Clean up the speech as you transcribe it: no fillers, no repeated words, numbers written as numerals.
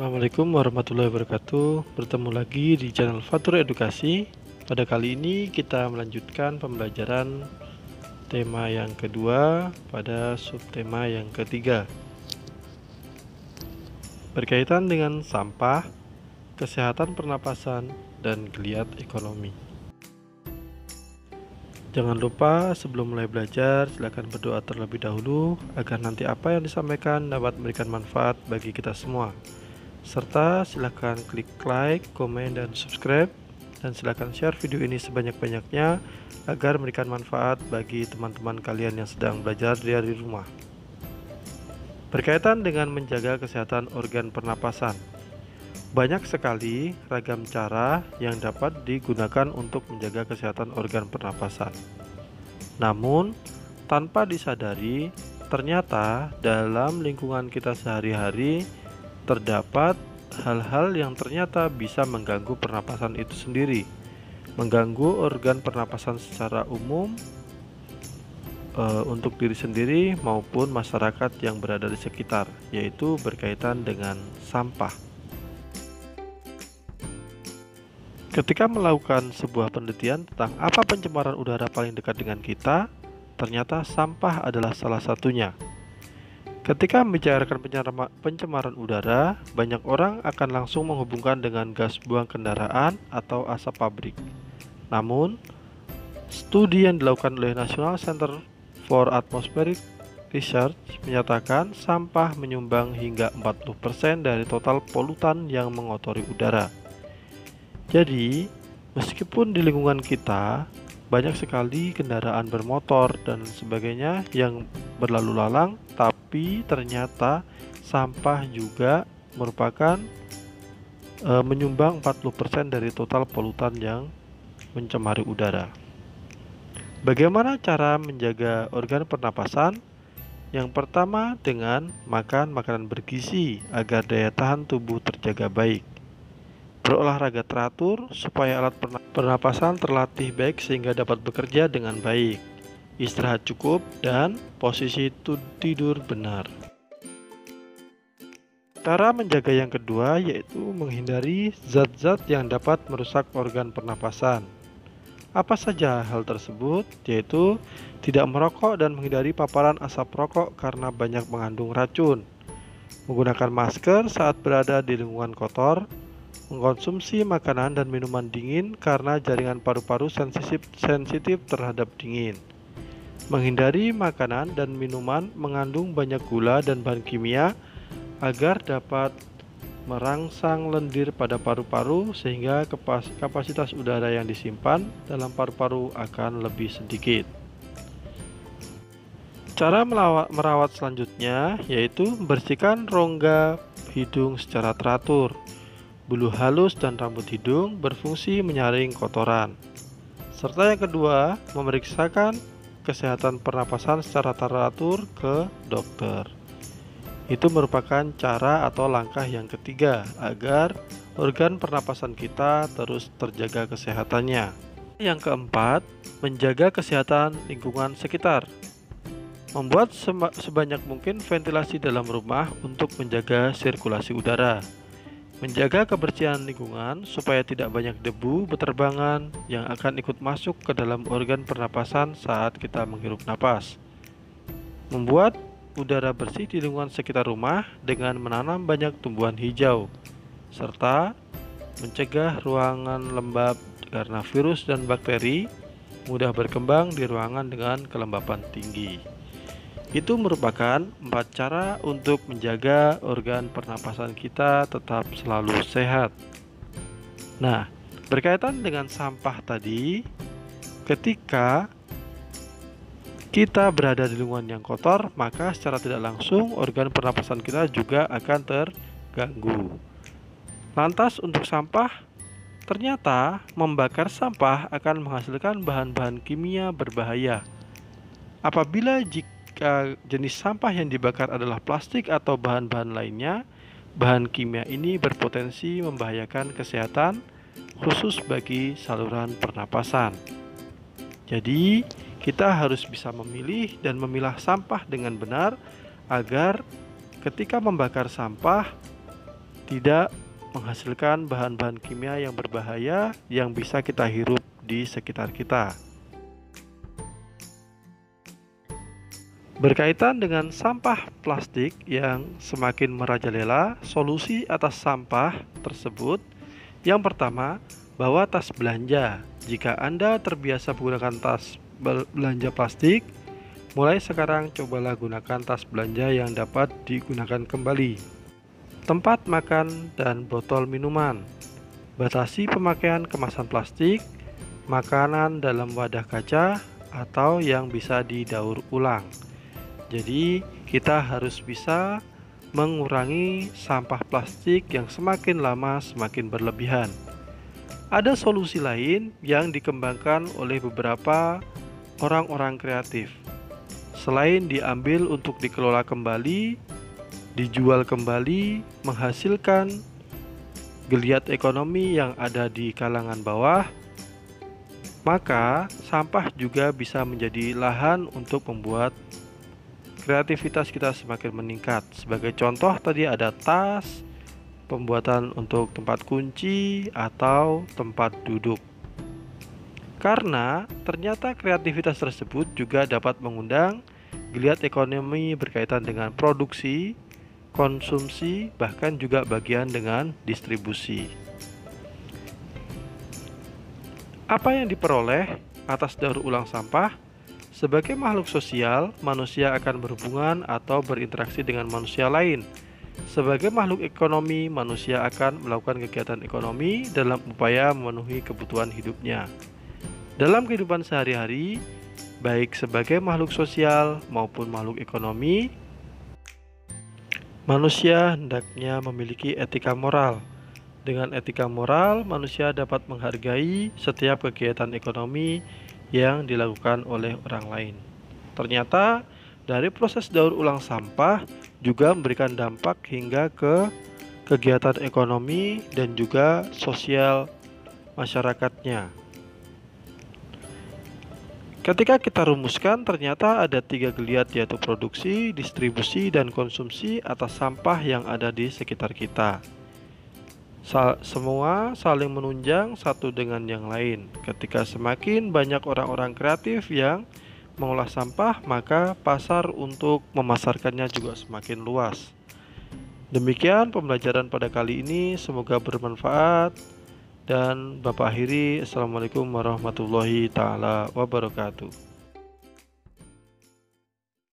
Assalamualaikum warahmatullahi wabarakatuh. Bertemu lagi di channel Fatur Edukasi. Pada kali ini kita melanjutkan pembelajaran tema yang kedua pada subtema yang ketiga, berkaitan dengan sampah, kesehatan pernapasan, dan geliat ekonomi. Jangan lupa sebelum mulai belajar, silakan berdoa terlebih dahulu agar nanti apa yang disampaikan dapat memberikan manfaat bagi kita semua. Serta silakan klik like, komen, dan subscribe, dan silakan share video ini sebanyak-banyaknya agar memberikan manfaat bagi teman-teman kalian yang sedang belajar dari rumah. Berkaitan dengan menjaga kesehatan organ pernapasan, banyak sekali ragam cara yang dapat digunakan untuk menjaga kesehatan organ pernapasan. Namun, tanpa disadari, ternyata dalam lingkungan kita sehari-hari terdapat hal-hal yang ternyata bisa mengganggu pernapasan itu sendiri, mengganggu organ pernapasan secara umum untuk diri sendiri maupun masyarakat yang berada di sekitar, yaitu berkaitan dengan sampah. Ketika melakukan sebuah penelitian tentang apa pencemaran udara paling dekat dengan kita, ternyata sampah adalah salah satunya. Ketika membicarakan pencemaran udara, banyak orang akan langsung menghubungkan dengan gas buang kendaraan atau asap pabrik. Namun, studi yang dilakukan oleh National Center for Atmospheric Research menyatakan sampah menyumbang hingga 40% dari total polutan yang mengotori udara. Jadi, meskipun di lingkungan kita banyak sekali kendaraan bermotor dan sebagainya yang berlalu lalang, tapi ternyata sampah juga merupakan menyumbang 40% dari total polutan yang mencemari udara. Bagaimana cara menjaga organ pernapasan? Yang pertama dengan makan makanan bergizi agar daya tahan tubuh terjaga baik. Berolahraga teratur supaya alat pernapasan terlatih baik sehingga dapat bekerja dengan baik. Istirahat cukup dan posisi tidur benar. Cara menjaga yang kedua yaitu menghindari zat-zat yang dapat merusak organ pernapasan. Apa saja hal tersebut? Yaitu tidak merokok dan menghindari paparan asap rokok karena banyak mengandung racun. Menggunakan masker saat berada di lingkungan kotor. Mengkonsumsi makanan dan minuman dingin karena jaringan paru-paru sensitif terhadap dingin. Menghindari makanan dan minuman mengandung banyak gula dan bahan kimia agar dapat merangsang lendir pada paru-paru sehingga kapasitas udara yang disimpan dalam paru-paru akan lebih sedikit. Cara merawat selanjutnya yaitu membersihkan rongga hidung secara teratur. Bulu halus dan rambut hidung berfungsi menyaring kotoran. Serta yang kedua, memeriksakan kesehatan pernapasan secara teratur ke dokter. Itu merupakan cara atau langkah yang ketiga agar organ pernapasan kita terus terjaga kesehatannya. Yang keempat, menjaga kesehatan lingkungan sekitar. Membuat sebanyak mungkin ventilasi dalam rumah untuk menjaga sirkulasi udara. Menjaga kebersihan lingkungan supaya tidak banyak debu beterbangan yang akan ikut masuk ke dalam organ pernapasan saat kita menghirup napas. Membuat udara bersih di lingkungan sekitar rumah dengan menanam banyak tumbuhan hijau, serta mencegah ruangan lembab karena virus dan bakteri mudah berkembang di ruangan dengan kelembapan tinggi. Itu merupakan 4 cara untuk menjaga organ pernapasan kita tetap selalu sehat. Nah, berkaitan dengan sampah tadi, ketika kita berada di lingkungan yang kotor, maka secara tidak langsung organ pernapasan kita juga akan terganggu. Lantas untuk sampah, ternyata membakar sampah akan menghasilkan bahan-bahan kimia berbahaya. Apabila jenis sampah yang dibakar adalah plastik atau bahan-bahan lainnya, bahan kimia ini berpotensi membahayakan kesehatan, khusus bagi saluran pernapasan. Jadi, kita harus bisa memilih dan memilah sampah dengan benar agar ketika membakar sampah tidak menghasilkan bahan-bahan kimia yang berbahaya yang bisa kita hirup di sekitar kita. Berkaitan dengan sampah plastik yang semakin merajalela, solusi atas sampah tersebut yang pertama, bawa tas belanja. Jika Anda terbiasa menggunakan tas belanja plastik, mulai sekarang cobalah gunakan tas belanja yang dapat digunakan kembali. Tempat makan dan botol minuman. Batasi pemakaian kemasan plastik, makanan dalam wadah kaca, atau yang bisa didaur ulang. Jadi, kita harus bisa mengurangi sampah plastik yang semakin lama semakin berlebihan. Ada solusi lain yang dikembangkan oleh beberapa orang-orang kreatif. Selain diambil untuk dikelola kembali, dijual kembali, menghasilkan geliat ekonomi yang ada di kalangan bawah, maka sampah juga bisa menjadi lahan untuk membuat kreativitas kita semakin meningkat. Sebagai contoh tadi ada tas, pembuatan untuk tempat kunci atau tempat duduk. Karena ternyata kreativitas tersebut juga dapat mengundang geliat ekonomi berkaitan dengan produksi, konsumsi, bahkan juga bagian dengan distribusi. Apa yang diperoleh atas daur ulang sampah? Sebagai makhluk sosial, manusia akan berhubungan atau berinteraksi dengan manusia lain. Sebagai makhluk ekonomi, manusia akan melakukan kegiatan ekonomi dalam upaya memenuhi kebutuhan hidupnya. Dalam kehidupan sehari-hari, baik sebagai makhluk sosial maupun makhluk ekonomi, manusia hendaknya memiliki etika moral. Dengan etika moral, manusia dapat menghargai setiap kegiatan ekonomi yang dilakukan oleh orang lain. Ternyata dari proses daur ulang sampah juga memberikan dampak hingga ke kegiatan ekonomi dan juga sosial masyarakatnya. Ketika kita rumuskan, ternyata ada 3 geliat, yaitu produksi, distribusi, dan konsumsi atas sampah yang ada di sekitar kita. Semua saling menunjang satu dengan yang lain. Ketika semakin banyak orang-orang kreatif yang mengolah sampah, maka pasar untuk memasarkannya juga semakin luas. Demikian pembelajaran pada kali ini, semoga bermanfaat. Dan Bapak akhiri, Assalamualaikum warahmatullahi taala wabarakatuh.